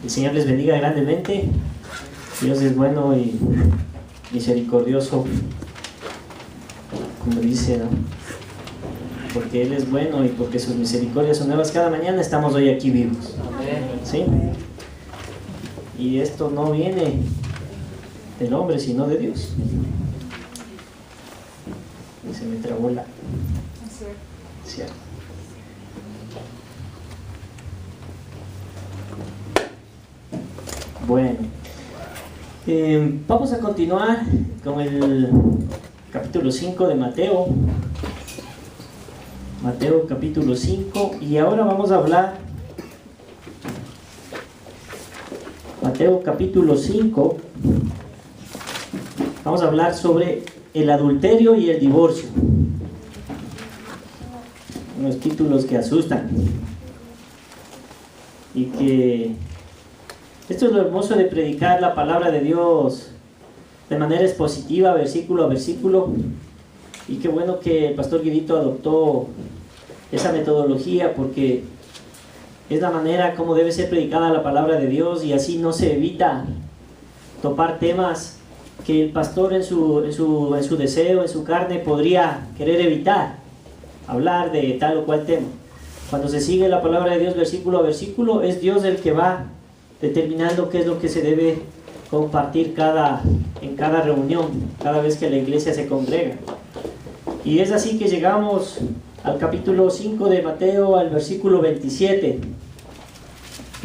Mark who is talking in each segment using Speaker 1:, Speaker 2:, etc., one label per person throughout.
Speaker 1: El Señor les bendiga grandemente. Dios es bueno y misericordioso, como dice, ¿no? Porque Él es bueno y porque sus misericordias son nuevas cada mañana, estamos hoy aquí vivos. ¿Sí? Y esto no viene del hombre, sino de Dios. Y se me trabó la... Cierto. Bueno, vamos a continuar con el capítulo 5 de Mateo. Mateo capítulo 5, y ahora vamos a hablar, Mateo capítulo 5, vamos a hablar sobre el adulterio y el divorcio. Unos títulos que asustan. Y que esto es lo hermoso de predicar la palabra de Dios de manera expositiva, versículo a versículo. Y qué bueno que el pastor Guidito adoptó esa metodología, porque es la manera como debe ser predicada la palabra de Dios, y así no se evita topar temas que el pastor en su deseo, en su carne, podría querer evitar hablar de tal o cual tema. Cuando se sigue la palabra de Dios versículo a versículo, es Dios el que va determinando qué es lo que se debe compartir en cada reunión, cada vez que la iglesia se congrega. Y es así que llegamos al capítulo 5 de Mateo, al versículo 27.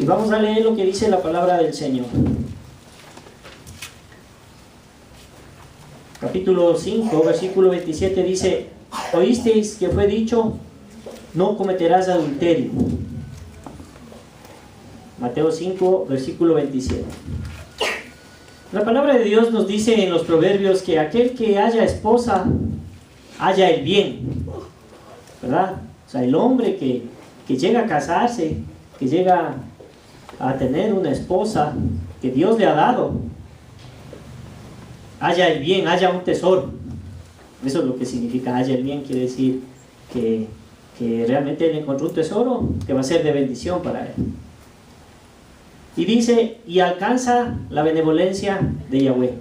Speaker 1: Y vamos a leer lo que dice la palabra del Señor. Capítulo 5, versículo 27 dice: oísteis que fue dicho, no cometerás adulterio. Mateo 5, versículo 27. La palabra de Dios nos dice en los proverbios que aquel que haya esposa, haya el bien, ¿verdad? O sea, el hombre que llega a casarse, que llega a tener una esposa que Dios le ha dado, haya el bien, haya un tesoro. Eso es lo que significa haya el bien, quiere decir que realmente él encontró un tesoro que va a ser de bendición para él. Y dice, y alcanza la benevolencia de Yahweh.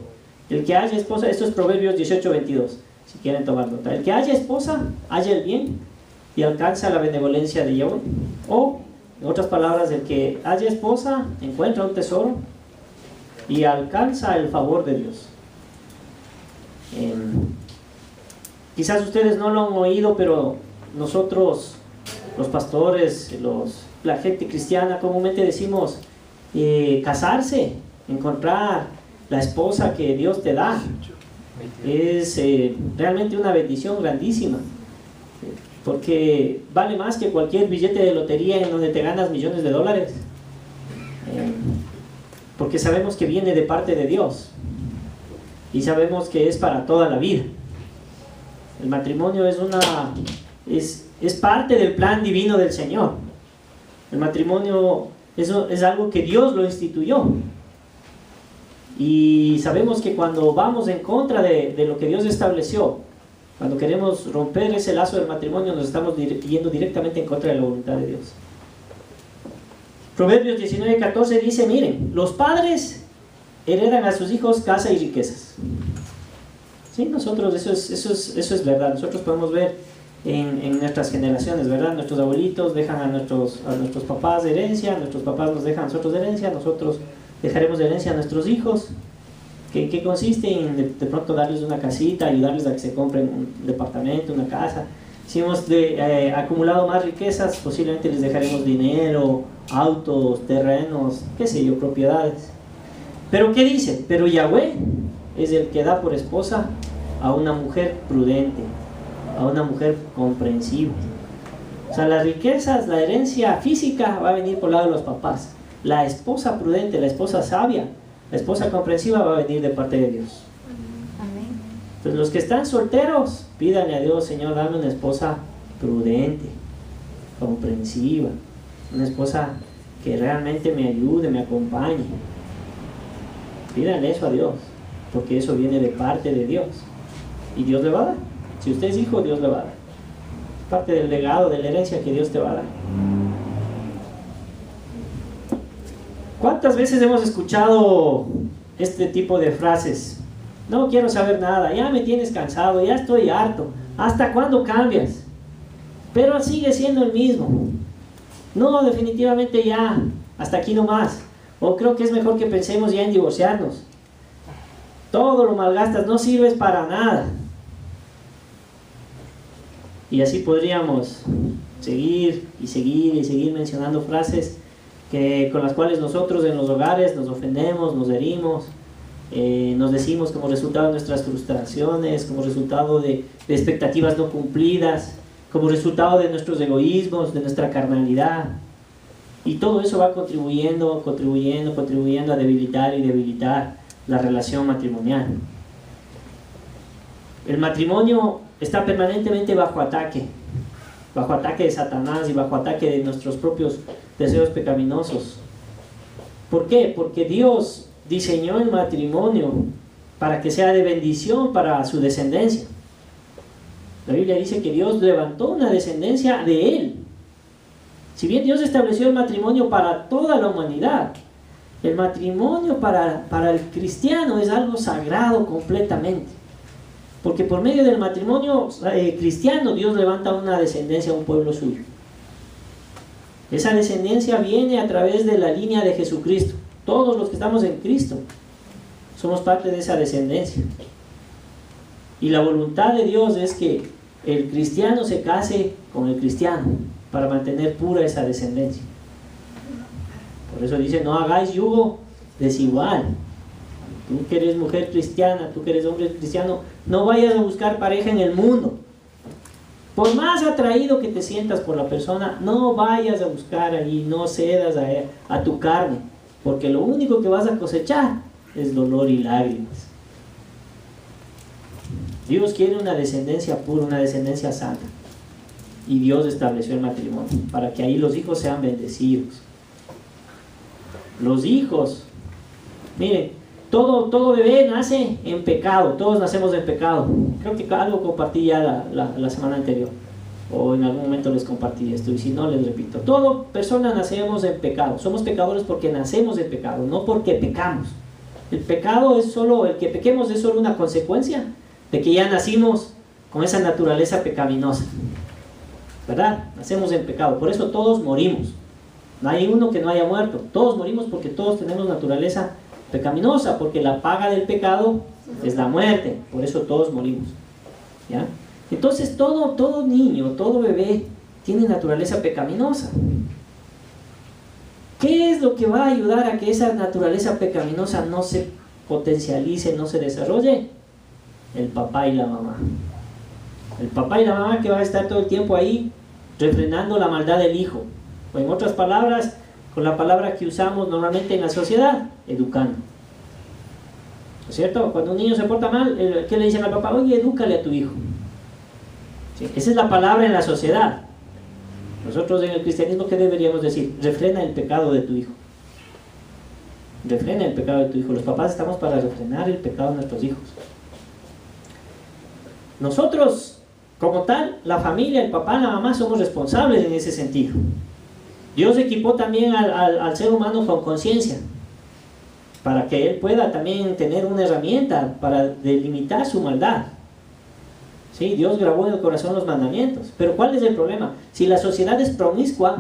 Speaker 1: El que haya esposa, esto es Proverbios 18, 22, si quieren tomar nota. El que haya esposa, haya el bien y alcanza la benevolencia de Yahweh. O, en otras palabras, el que haya esposa, encuentra un tesoro y alcanza el favor de Dios. Quizás ustedes no lo han oído, pero nosotros, los pastores, la gente cristiana, comúnmente decimos casarse, encontrar la esposa que Dios te da, es realmente una bendición grandísima, porque vale más que cualquier billete de lotería en donde te ganas millones de dólares, porque sabemos que viene de parte de Dios y sabemos que es para toda la vida. El matrimonio es parte del plan divino del Señor. El matrimonio es algo que Dios lo instituyó. Y sabemos que cuando vamos en contra de lo que Dios estableció, cuando queremos romper ese lazo del matrimonio, nos estamos yendo directamente en contra de la voluntad de Dios. Proverbios 19:14 dice: miren, los padres heredan a sus hijos casa y riquezas. Sí, nosotros, eso es verdad. Nosotros podemos ver en nuestras generaciones, ¿verdad? Nuestros abuelitos dejan a nuestros papás de herencia, nuestros papás nos dejan a nosotros de herencia, nosotros dejaremos de herencia a nuestros hijos, que consiste en de pronto darles una casita, ayudarles a que se compren un departamento, una casa. Si hemos acumulado más riquezas, posiblemente les dejaremos dinero, autos, terrenos, qué sé yo, propiedades. Pero ¿qué dice? Pero Yahweh es el que da por esposa a una mujer prudente, a una mujer comprensiva. O sea, las riquezas, la herencia física va a venir por el lado de los papás. La esposa prudente, la esposa sabia, la esposa comprensiva va a venir de parte de Dios.
Speaker 2: Amén.
Speaker 1: Entonces, los que están solteros, pídanle a Dios: Señor, dame una esposa prudente, comprensiva, una esposa que realmente me ayude, me acompañe. Pídanle eso a Dios, porque eso viene de parte de Dios y Dios le va a dar. Si usted es hijo, Dios le va a dar. Parte del legado, de la herencia que Dios te va a dar. ¿Cuántas veces hemos escuchado este tipo de frases? No quiero saber nada, ya me tienes cansado, ya estoy harto. ¿Hasta cuándo cambias? Pero sigue siendo el mismo. No, definitivamente ya, hasta aquí nomás. O creo que es mejor que pensemos ya en divorciarnos. Todo lo malgastas, no sirves para nada. Y así podríamos seguir y seguir y seguir mencionando frases con las cuales nosotros en los hogares nos ofendemos, nos herimos, nos decimos como resultado de nuestras frustraciones, como resultado de expectativas no cumplidas, como resultado de nuestros egoísmos, de nuestra carnalidad. Y todo eso va contribuyendo a debilitar la relación matrimonial. El matrimonio está permanentemente bajo ataque de Satanás y bajo ataque de nuestros propios deseos pecaminosos. ¿Por qué? Porque Dios diseñó el matrimonio para que sea de bendición para su descendencia. La Biblia dice que Dios levantó una descendencia de Él. Si bien Dios estableció el matrimonio para toda la humanidad, el matrimonio para el cristiano es algo sagrado completamente. Porque por medio del matrimonio cristiano Dios levanta una descendencia a un pueblo suyo. Esa descendencia viene a través de la línea de Jesucristo. Todos los que estamos en Cristo somos parte de esa descendencia. Y la voluntad de Dios es que el cristiano se case con el cristiano para mantener pura esa descendencia. Por eso dice, no hagáis yugo desigual. Tú que eres mujer cristiana, tú que eres hombre cristiano, no vayas a buscar pareja en el mundo. Por más atraído que te sientas por la persona, no vayas a buscar allí, no cedas a tu carne, porque lo único que vas a cosechar es dolor y lágrimas. Dios quiere una descendencia pura, una descendencia santa. Y Dios estableció el matrimonio para que ahí los hijos sean bendecidos. Los hijos, miren, todo bebé nace en pecado, todos nacemos en pecado. Creo que algo compartí ya la semana anterior, o en algún momento les compartí esto, y si no les repito. Toda persona nacemos en pecado, somos pecadores porque nacemos en pecado, no porque pecamos. El pecado es solo, el que pequemos es solo una consecuencia de que ya nacimos con esa naturaleza pecaminosa, ¿verdad? Nacemos en pecado, por eso todos morimos. No hay uno que no haya muerto, todos morimos porque todos tenemos naturaleza pecaminosa, porque la paga del pecado es la muerte, por eso todos morimos, ¿ya? Entonces todo niño, todo bebé tiene naturaleza pecaminosa. ¿Qué es lo que va a ayudar a que esa naturaleza pecaminosa no se potencialice, no se desarrolle? El papá y la mamá. El papá y la mamá que va a estar todo el tiempo ahí refrenando la maldad del hijo, o en otras palabras, con la palabra que usamos normalmente en la sociedad, educando. ¿No es cierto? Cuando un niño se porta mal, ¿qué le dicen al papá? Oye, edúcale a tu hijo. ¿Sí? Esa es la palabra en la sociedad. Nosotros en el cristianismo, ¿qué deberíamos decir? Refrena el pecado de tu hijo. Refrena el pecado de tu hijo. Los papás estamos para refrenar el pecado de nuestros hijos. Nosotros, como tal, la familia, el papá, la mamá, somos responsables en ese sentido. Dios equipó también al ser humano con conciencia, para que él pueda también tener una herramienta para delimitar su maldad. ¿Sí? Dios grabó en el corazón los mandamientos. Pero ¿cuál es el problema? Si la sociedad es promiscua,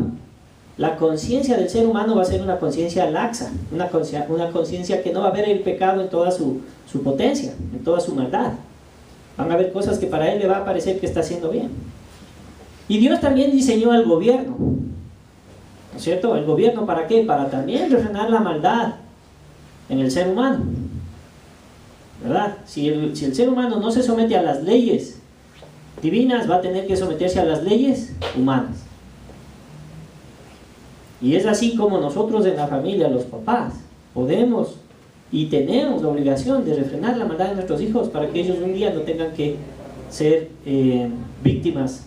Speaker 1: la conciencia del ser humano va a ser una conciencia laxa, una conciencia que no va a ver el pecado en toda su potencia, en toda su maldad. Van a haber cosas que para él le va a parecer que está haciendo bien. Y Dios también diseñó al gobierno, ¿no es cierto? ¿El gobierno para qué? Para también refrenar la maldad en el ser humano, ¿verdad? Si el ser humano no se somete a las leyes divinas, va a tener que someterse a las leyes humanas. Y es así como nosotros en la familia, los papás, podemos y tenemos la obligación de refrenar la maldad de nuestros hijos para que ellos un día no tengan que ser víctimas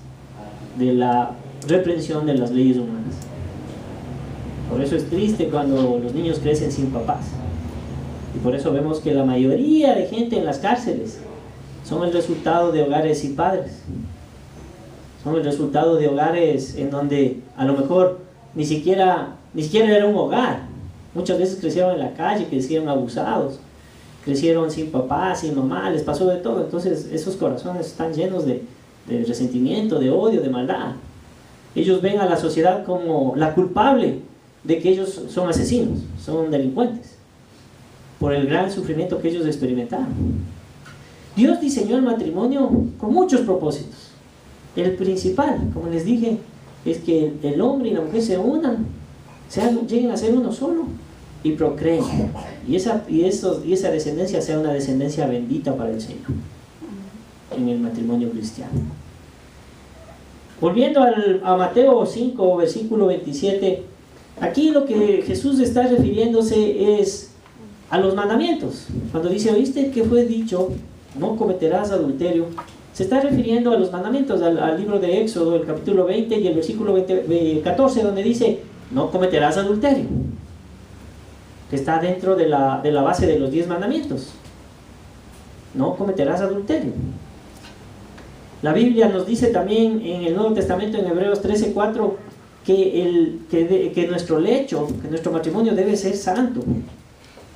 Speaker 1: de la reprensión de las leyes humanas. Por eso es triste cuando los niños crecen sin papás. Y por eso vemos que la mayoría de gente en las cárceles son el resultado de hogares sin padres. Son el resultado de hogares en donde a lo mejor ni siquiera era un hogar, Muchas veces crecieron en la calle, crecieron abusados, crecieron sin papá, sin mamá, les pasó de todo. Entonces esos corazones están llenos de resentimiento, de odio, de maldad. Ellos ven a la sociedad como la culpable de que ellos son asesinos, son delincuentes, por el gran sufrimiento que ellos experimentaron. Dios diseñó el matrimonio con muchos propósitos. El principal, como les dije, es que el hombre y la mujer se unan, lleguen a ser uno solo y procreen. Y esa descendencia sea una descendencia bendita para el Señor en el matrimonio cristiano. Volviendo a Mateo 5, versículo 27, aquí lo que Jesús está refiriéndose es a los mandamientos. Cuando dice, ¿oíste que fue dicho, no cometerás adulterio? Se está refiriendo a los mandamientos, al libro de Éxodo, el capítulo 20 y el versículo 14, donde dice, no cometerás adulterio, que está dentro de la base de los 10 mandamientos. No cometerás adulterio. La Biblia nos dice también en el Nuevo Testamento, en Hebreos 13:4, que nuestro lecho, que nuestro matrimonio debe ser santo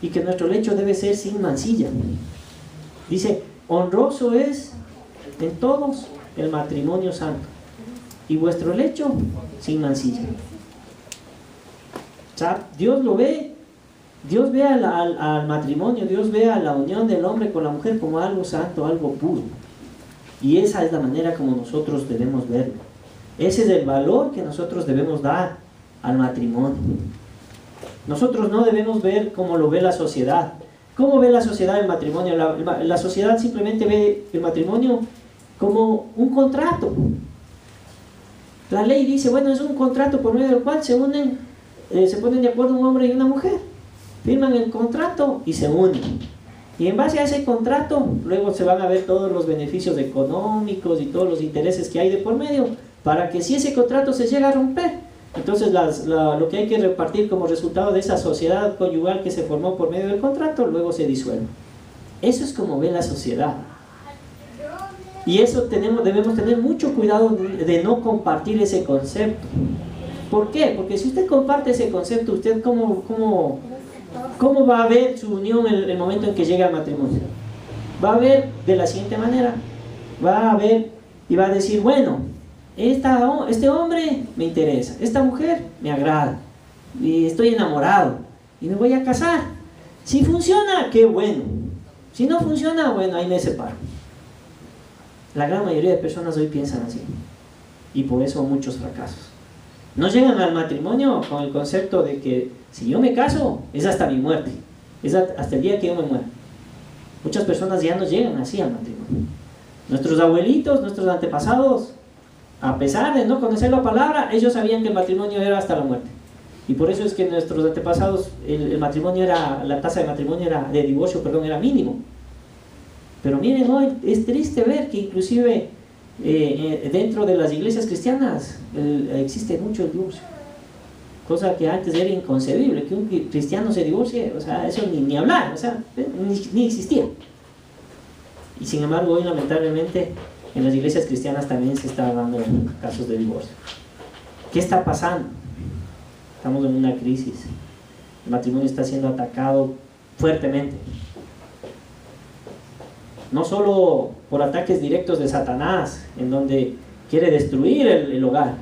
Speaker 1: y que nuestro lecho debe ser sin mancilla. Dice, honroso es en todos el matrimonio santo y vuestro lecho sin mancilla. O sea, Dios lo ve. Dios ve al matrimonio, Dios ve a la unión del hombre con la mujer como algo santo, algo puro. Y esa es la manera como nosotros debemos verlo. Ese es el valor que nosotros debemos dar al matrimonio. Nosotros no debemos ver como lo ve la sociedad. ¿Cómo ve la sociedad el matrimonio? La sociedad simplemente ve el matrimonio como un contrato. La ley dice, bueno, es un contrato por medio del cual se ponen de acuerdo un hombre y una mujer. Firman el contrato y se unen. Y en base a ese contrato, luego se van a ver todos los beneficios económicos y todos los intereses que hay de por medio, para que si ese contrato se llega a romper, entonces lo que hay que repartir como resultado de esa sociedad conyugal que se formó por medio del contrato, luego se disuelve. Eso es como ve la sociedad. Y eso debemos tener mucho cuidado de no compartir ese concepto. ¿Por qué? Porque si usted comparte ese concepto, ¿usted cómo va a ver su unión en el momento en que llega al matrimonio? Va a ver de la siguiente manera. Va a ver y va a decir, bueno, este hombre me interesa, esta mujer me agrada, y estoy enamorado, y me voy a casar. Si funciona, qué bueno. Si no funciona, bueno, ahí me separo. La gran mayoría de personas hoy piensan así. Y por eso muchos fracasos. No llegan al matrimonio con el concepto de que si yo me caso, es hasta mi muerte, es hasta el día que yo me muera. Muchas personas ya no llegan así al matrimonio. Nuestros abuelitos, nuestros antepasados, a pesar de no conocer la palabra, ellos sabían que el matrimonio era hasta la muerte. Y por eso es que nuestros antepasados, la tasa de divorcio era mínimo. Pero miren, hoy es triste ver que inclusive dentro de las iglesias cristianas existe mucho el divorcio, cosa que antes era inconcebible, que un cristiano se divorcie, o sea, eso ni hablar, o sea, ni existía. Y sin embargo hoy lamentablemente en las iglesias cristianas también se están dando casos de divorcio. ¿Qué está pasando? Estamos en una crisis, el matrimonio está siendo atacado fuertemente. No solo por ataques directos de Satanás, en donde quiere destruir el hogar,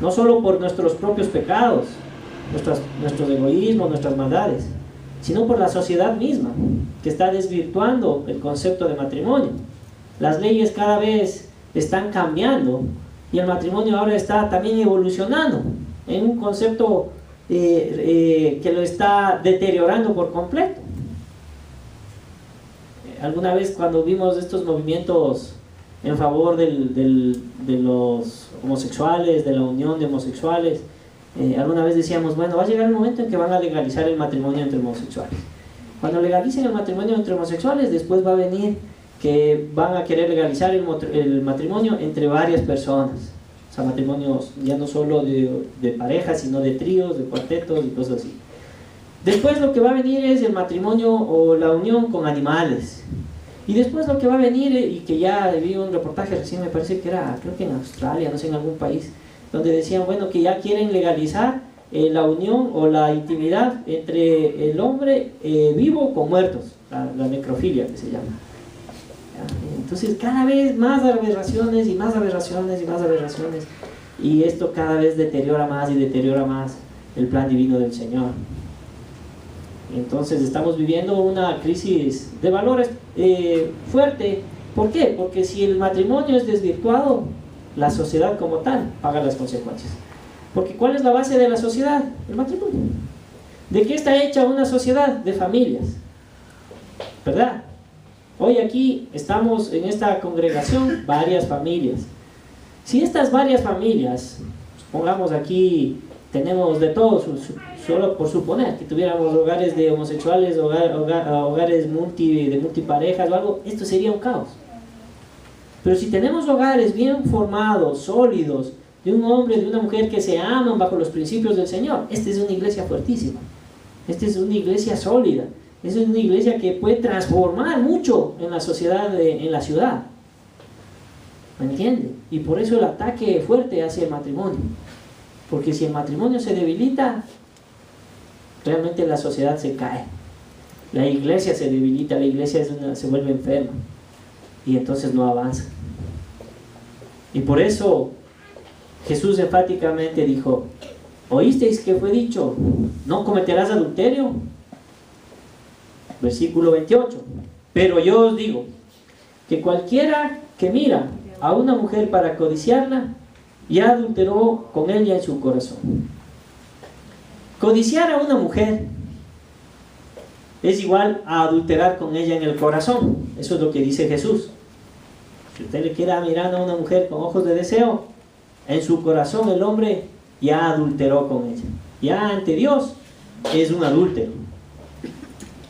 Speaker 1: no solo por nuestros propios pecados, nuestros egoísmos, nuestras maldades, sino por la sociedad misma, que está desvirtuando el concepto de matrimonio. Las leyes cada vez están cambiando y el matrimonio ahora está también evolucionando en un concepto que lo está deteriorando por completo. Alguna vez cuando vimos estos movimientos en favor de los homosexuales, de la unión de homosexuales, alguna vez decíamos, bueno, va a llegar el momento en que van a legalizar el matrimonio entre homosexuales. Cuando legalicen el matrimonio entre homosexuales, después va a venir que van a querer legalizar el matrimonio entre varias personas. O sea, matrimonios ya no solo de parejas, sino de tríos, de cuartetos y cosas así. Después lo que va a venir es el matrimonio o la unión con animales. Y después lo que va a venir, y que ya vi un reportaje recién, me parece que era, creo que en Australia, no sé, en algún país, donde decían, bueno, que ya quieren legalizar la unión o la intimidad entre el hombre vivo con muertos, la necrofilia que se llama. Entonces cada vez más aberraciones y más aberraciones y más aberraciones, y esto cada vez deteriora más y deteriora más el plan divino del Señor. Entonces estamos viviendo una crisis de valores fuerte. ¿Por qué? Porque si el matrimonio es desvirtuado, la sociedad como tal paga las consecuencias. Porque ¿cuál es la base de la sociedad? El matrimonio. ¿De qué está hecha una sociedad? De familias, ¿verdad? Hoy aquí estamos en esta congregación varias familias. Si estas varias familias, pongamos aquí, tenemos de todos, solo por suponer que tuviéramos hogares de homosexuales, hogares de multiparejas o algo, esto sería un caos. Pero si tenemos hogares bien formados, sólidos, de un hombre y de una mujer que se aman bajo los principios del Señor, esta es una iglesia fuertísima, esta es una iglesia sólida, esta es una iglesia que puede transformar mucho en la sociedad, en la ciudad. ¿Me entiende? Y por eso el ataque fuerte hacia el matrimonio. Porque si el matrimonio se debilita, realmente la sociedad se cae. La iglesia se debilita, la iglesia se vuelve enferma. Y entonces no avanza. Y por eso Jesús enfáticamente dijo: ¿oísteis que fue dicho, no cometerás adulterio? Versículo 28. Pero yo os digo que cualquiera que mira a una mujer para codiciarla, ya adulteró con ella en su corazón. Codiciar a una mujer es igual a adulterar con ella en el corazón. Eso es lo que dice Jesús. Si usted le queda mirando a una mujer con ojos de deseo, en su corazón el hombre ya adulteró con ella. Ya ante Dios es un adúltero.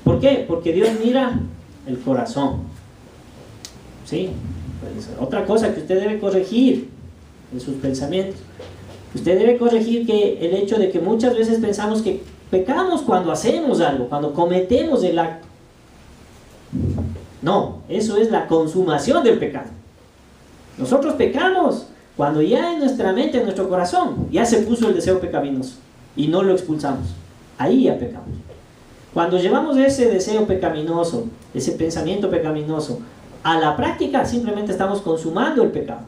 Speaker 1: ¿Por qué? Porque Dios mira el corazón. ¿Sí? Pues otra cosa que usted debe corregir en sus pensamientos. Usted debe corregir que el hecho de que muchas veces pensamos que pecamos cuando hacemos algo, cuando cometemos el acto. No, eso es la consumación del pecado. Nosotros pecamos cuando ya en nuestra mente, en nuestro corazón, ya se puso el deseo pecaminoso y no lo expulsamos. Ahí ya pecamos. Cuando llevamos ese deseo pecaminoso, ese pensamiento pecaminoso a la práctica, simplemente estamos consumando el pecado.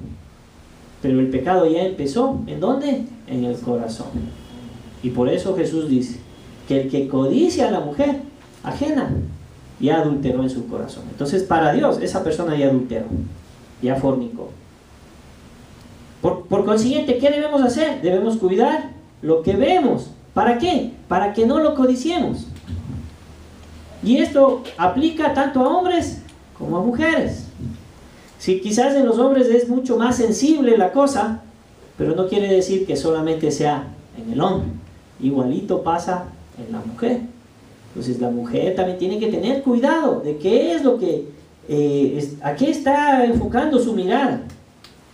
Speaker 1: Pero el pecado ya empezó, ¿en dónde? En el corazón. Y por eso Jesús dice que el que codicia a la mujer ajena, ya adulteró en su corazón. Entonces para Dios esa persona ya adulteró, ya fornicó. Por consiguiente, ¿qué debemos hacer? Debemos cuidar lo que vemos. ¿Para qué? Para que no lo codiciemos. Y esto aplica tanto a hombres como a mujeres. Si quizás en los hombres es mucho más sensible la cosa, pero no quiere decir que solamente sea en el hombre. Igualito pasa en la mujer. Entonces la mujer también tiene que tener cuidado de qué es lo que, a qué está enfocando su mirada,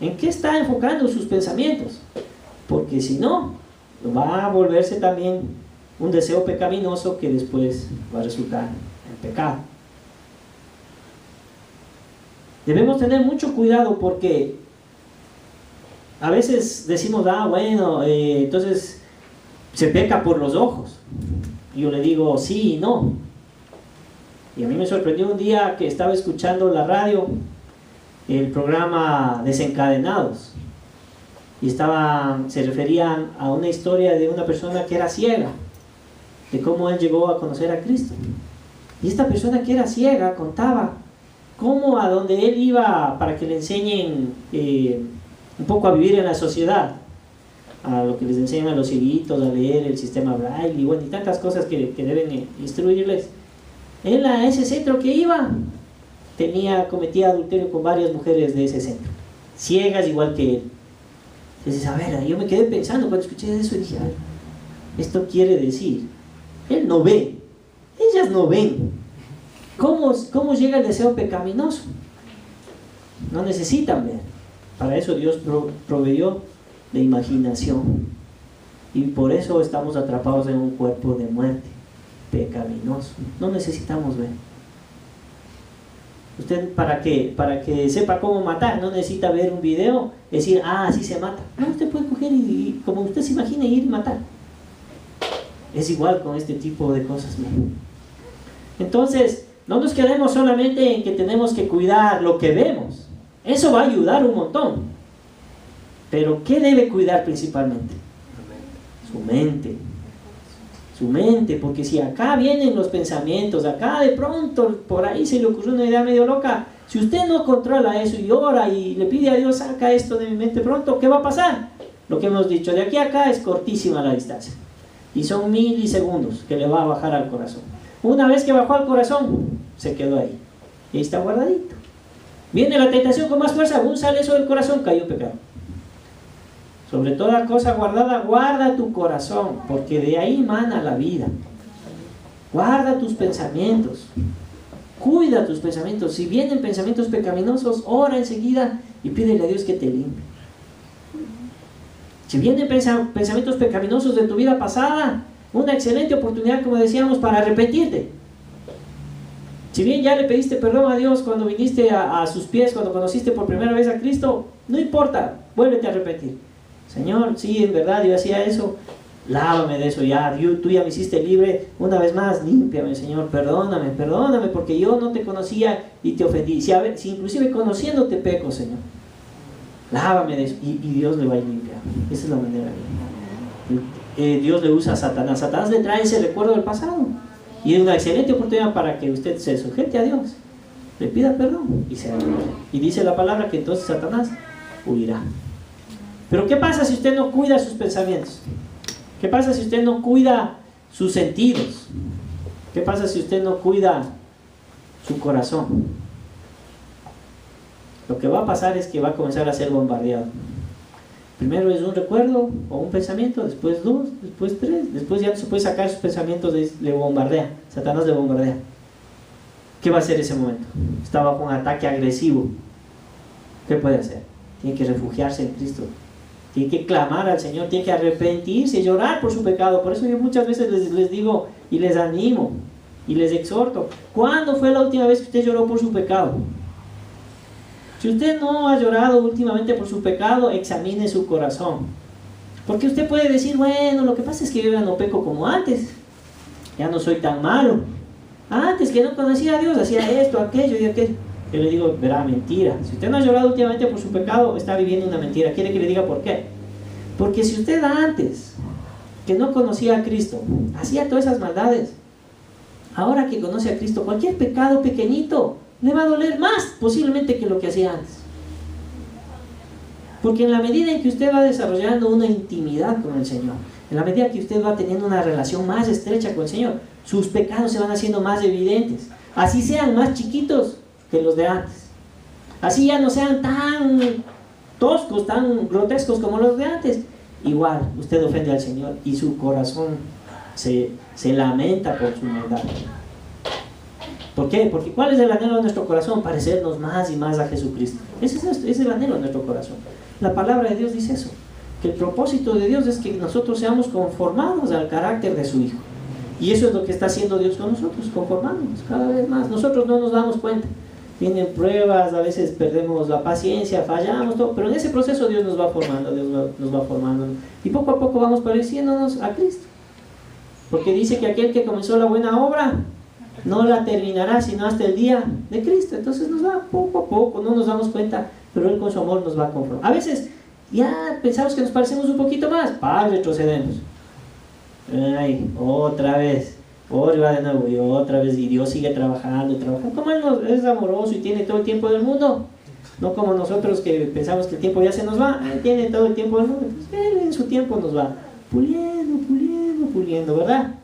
Speaker 1: en qué está enfocando sus pensamientos. Porque si no, va a volverse también un deseo pecaminoso que después va a resultar en pecado. Debemos tener mucho cuidado porque a veces decimos, bueno, entonces se peca por los ojos. Y yo le digo, sí y no. Y a mí me sorprendió un día que estaba escuchando la radio, el programa Desencadenados. Y se referían a una historia de una persona que era ciega, de cómo él llegó a conocer a Cristo. Y esta persona que era ciega contaba cómo a donde él iba para que le enseñen un poco a vivir en la sociedad, a lo que les enseñan a los cieguitos, a leer el sistema Braille y bueno, y tantas cosas que deben instruirles. Él a ese centro que iba cometía adulterio con varias mujeres de ese centro, ciegas igual que él. Entonces, a ver, yo me quedé pensando cuando escuché eso y dije, esto quiere decir, él no ve, ellas no ven. ¿Cómo llega el deseo pecaminoso? No necesitan ver. Para eso Dios proveyó de imaginación. Y por eso estamos atrapados en un cuerpo de muerte pecaminoso. No necesitamos ver. Usted para que sepa cómo matar, no necesita ver un video, decir, así se mata. No, usted puede coger y como usted se imagine, ir y matar. Es igual con este tipo de cosas, ¿no? Entonces, no nos quedemos solamente en que tenemos que cuidar lo que vemos. Eso va a ayudar un montón. Pero ¿qué debe cuidar principalmente? Su mente. Su mente, porque si acá vienen los pensamientos, acá de pronto por ahí se le ocurrió una idea medio loca, si usted no controla eso y ora y le pide a Dios, saca esto de mi mente pronto, ¿qué va a pasar? Lo que hemos dicho, de aquí a acá es cortísima la distancia. Y son milisegundos que le va a bajar al corazón. Una vez que bajó al corazón, se quedó ahí. Y ahí está guardadito. Viene la tentación con más fuerza, sale eso del corazón, cayó pecado. Sobre toda cosa guardada, guarda tu corazón, porque de ahí mana la vida. Guarda tus pensamientos. Cuida tus pensamientos. Si vienen pensamientos pecaminosos, ora enseguida y pídele a Dios que te limpie. Si vienen pensamientos pecaminosos de tu vida pasada, una excelente oportunidad, como decíamos, para arrepentirte. Si bien ya le pediste perdón a Dios cuando viniste a sus pies, cuando conociste por primera vez a Cristo, no importa, vuélvete a arrepentir. Señor, sí, en verdad yo hacía eso, lávame de eso ya, tú ya me hiciste libre, una vez más, límpiame, Señor, perdóname, porque yo no te conocía y te ofendí. Si inclusive conociéndote peco, Señor, lávame de eso, y Dios le va a ir limpiar. Esa es la manera. Dios le usa a Satanás. Satanás le trae ese recuerdo del pasado, y es una excelente oportunidad para que usted se sujete a Dios, le pida perdón y se arrepiente. Y dice la palabra que entonces Satanás huirá. Pero ¿qué pasa si usted no cuida sus pensamientos? ¿Qué pasa si usted no cuida sus sentidos? ¿Qué pasa si usted no cuida su corazón? Lo que va a pasar es que va a comenzar a ser bombardeado. Primero es un recuerdo o un pensamiento, después dos, después tres, después ya no se puede sacar sus pensamientos, le bombardea, Satanás le bombardea. ¿Qué va a hacer ese momento? Está bajo un ataque agresivo. ¿Qué puede hacer? Tiene que refugiarse en Cristo. Tiene que clamar al Señor, tiene que arrepentirse y llorar por su pecado. Por eso yo muchas veces les digo y les animo y les exhorto. ¿Cuándo fue la última vez que usted lloró por su pecado? Si usted no ha llorado últimamente por su pecado, examine su corazón. Porque usted puede decir, bueno, lo que pasa es que yo ya no peco como antes. Ya no soy tan malo. Antes que no conocía a Dios, hacía esto, aquello y aquello. Yo le digo, verá, mentira. Si usted no ha llorado últimamente por su pecado, está viviendo una mentira. ¿Quiere que le diga por qué? Porque si usted antes, que no conocía a Cristo, hacía todas esas maldades, ahora que conoce a Cristo, cualquier pecado pequeñito le va a doler más posiblemente que lo que hacía antes. Porque en la medida en que usted va desarrollando una intimidad con el Señor, en la medida que usted va teniendo una relación más estrecha con el Señor, sus pecados se van haciendo más evidentes. Así sean más chiquitos que los de antes. Así ya no sean tan toscos, tan grotescos como los de antes. Igual, usted ofende al Señor y su corazón se lamenta por su maldad. ¿Por qué? Porque ¿cuál es el anhelo de nuestro corazón? Parecernos más y más a Jesucristo. Ese es el anhelo de nuestro corazón. La palabra de Dios dice eso, que el propósito de Dios es que nosotros seamos conformados al carácter de su Hijo. Y eso es lo que está haciendo Dios con nosotros, conformándonos cada vez más. Nosotros no nos damos cuenta. Vienen pruebas, a veces perdemos la paciencia, fallamos, todo, pero en ese proceso Dios nos va formando, nos va formando. Y poco a poco vamos pareciéndonos a Cristo. Porque dice que aquel que comenzó la buena obra no la terminará sino hasta el día de Cristo. Entonces nos va poco a poco, no nos damos cuenta, pero Él con su amor nos va a conformar. A veces ya pensamos que nos parecemos un poquito más, retrocedemos. Ay, otra vez, va de nuevo y otra vez, y Dios sigue trabajando. Como Él es amoroso y tiene todo el tiempo del mundo, no como nosotros que pensamos que el tiempo ya se nos va. Él tiene todo el tiempo del mundo, pues Él en su tiempo nos va puliendo, ¿verdad?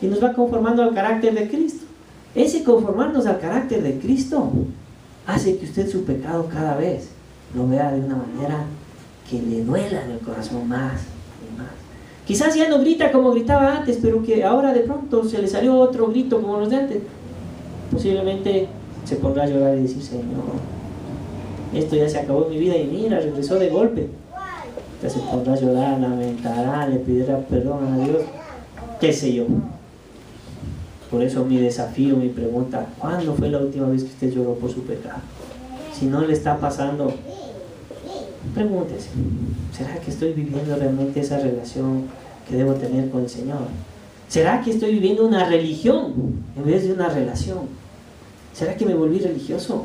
Speaker 1: Y nos va conformando al carácter de Cristo. Ese conformarnos al carácter de Cristo hace que usted su pecado cada vez lo vea de una manera que le duela en el corazón más y más. Quizás ya no grita como gritaba antes, pero que ahora de pronto se le salió otro grito como los de antes. Posiblemente se pondrá a llorar y decir, Señor, esto ya se acabó en mi vida y mira, regresó de golpe. Entonces se pondrá a llorar, lamentará, le pedirá perdón a Dios, qué sé yo. Por eso mi desafío, mi pregunta, ¿cuándo fue la última vez que usted lloró por su pecado? Si no le está pasando, pregúntese, ¿será que estoy viviendo realmente esa relación que debo tener con el Señor? ¿Será que estoy viviendo una religión en vez de una relación? ¿Será que me volví religioso?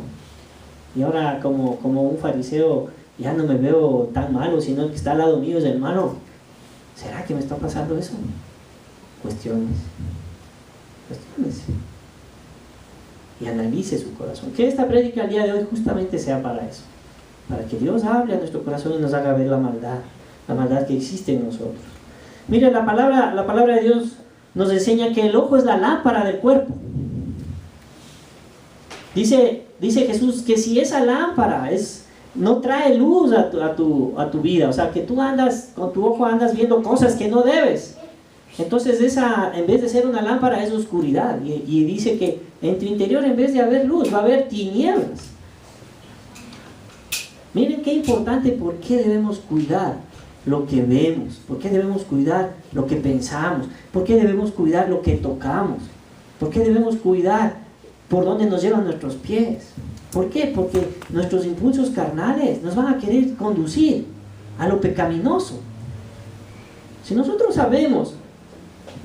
Speaker 1: Y ahora como un fariseo ya no me veo tan malo, sino el que está al lado mío es el hermano. ¿Será que me está pasando eso? Cuestiones. Y analice su corazón. Que esta prédica el día de hoy justamente sea para eso. Para que Dios hable a nuestro corazón y nos haga ver la maldad que existe en nosotros. Mire, la palabra de Dios nos enseña que el ojo es la lámpara del cuerpo. Dice Jesús que si esa lámpara no trae luz a tu vida, o sea, que tú andas, con tu ojo andas viendo cosas que no debes, entonces en vez de ser una lámpara es oscuridad, y dice que en tu interior en vez de haber luz va a haber tinieblas. Miren qué importante, por qué debemos cuidar lo que vemos, por qué debemos cuidar lo que pensamos, por qué debemos cuidar lo que tocamos, por qué debemos cuidar por dónde nos llevan nuestros pies. ¿Por qué? Porque nuestros impulsos carnales nos van a querer conducir a lo pecaminoso. Si nosotros sabemos,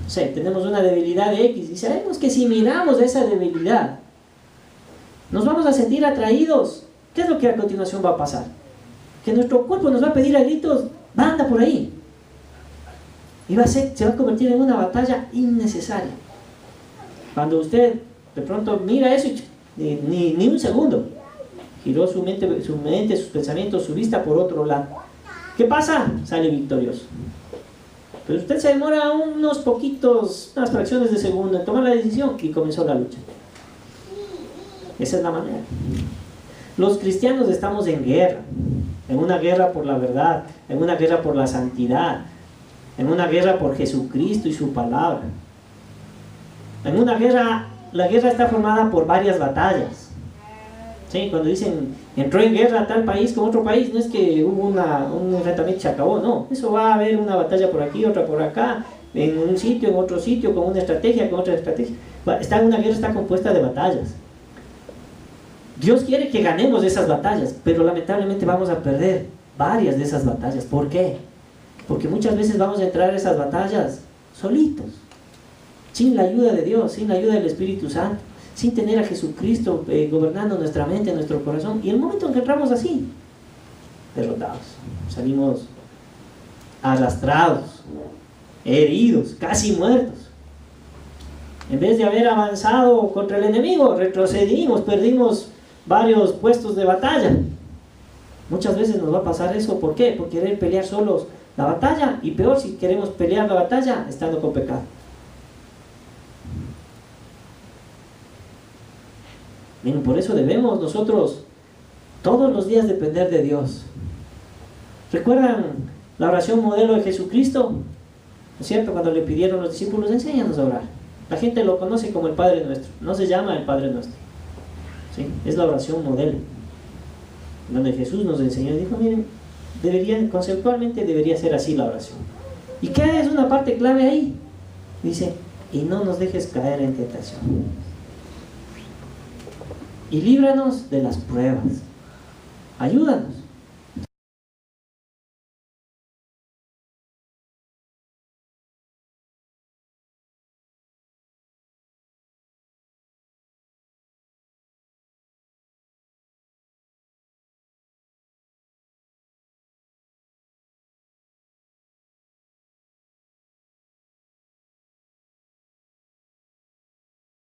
Speaker 1: o sea, tenemos una debilidad de X y sabemos que si miramos esa debilidad nos vamos a sentir atraídos, ¿qué es lo que a continuación va a pasar? Que nuestro cuerpo nos va a pedir a gritos, anda por ahí, y se va a convertir en una batalla innecesaria. Cuando usted de pronto mira eso y ni un segundo giró su mente, sus pensamientos, su vista por otro lado, ¿qué pasa? Sale victorioso. Pero usted se demora unas fracciones de segundo en tomar la decisión y comenzó la lucha. Esa es la manera. Los cristianos estamos en guerra, en una guerra por la verdad, en una guerra por la santidad, en una guerra por Jesucristo y su palabra. En una guerra, la guerra está formada por varias batallas. ¿Sí? Cuando dicen entró en guerra tal país con otro país, no es que hubo un enfrentamiento y se acabó, no. Eso va a haber una batalla por aquí, otra por acá, en un sitio, en otro sitio, con una estrategia, con otra estrategia. Una guerra está compuesta de batallas. Dios quiere que ganemos esas batallas, pero lamentablemente vamos a perder varias de esas batallas. ¿Por qué? Porque muchas veces vamos a entrar a esas batallas solitos, sin la ayuda de Dios, sin la ayuda del Espíritu Santo, sin tener a Jesucristo gobernando nuestra mente, nuestro corazón. Y el momento en que entramos así, derrotados, salimos arrastrados, heridos, casi muertos. En vez de haber avanzado contra el enemigo, retrocedimos, perdimos varios puestos de batalla. Muchas veces nos va a pasar eso. ¿Por qué? Por querer pelear solos la batalla, y peor si queremos pelear la batalla estando con pecado. Miren, por eso debemos nosotros todos los días depender de Dios. ¿Recuerdan la oración modelo de Jesucristo? ¿No es cierto? Cuando le pidieron a los discípulos, enséñanos a orar. La gente lo conoce como el Padre Nuestro, no se llama el Padre Nuestro. ¿Sí? Es la oración modelo, donde Jesús nos enseñó, dijo, miren, conceptualmente debería ser así la oración. ¿Y qué es una parte clave ahí? Dice, y no nos dejes caer en tentación, y líbranos de las pruebas. Ayúdanos.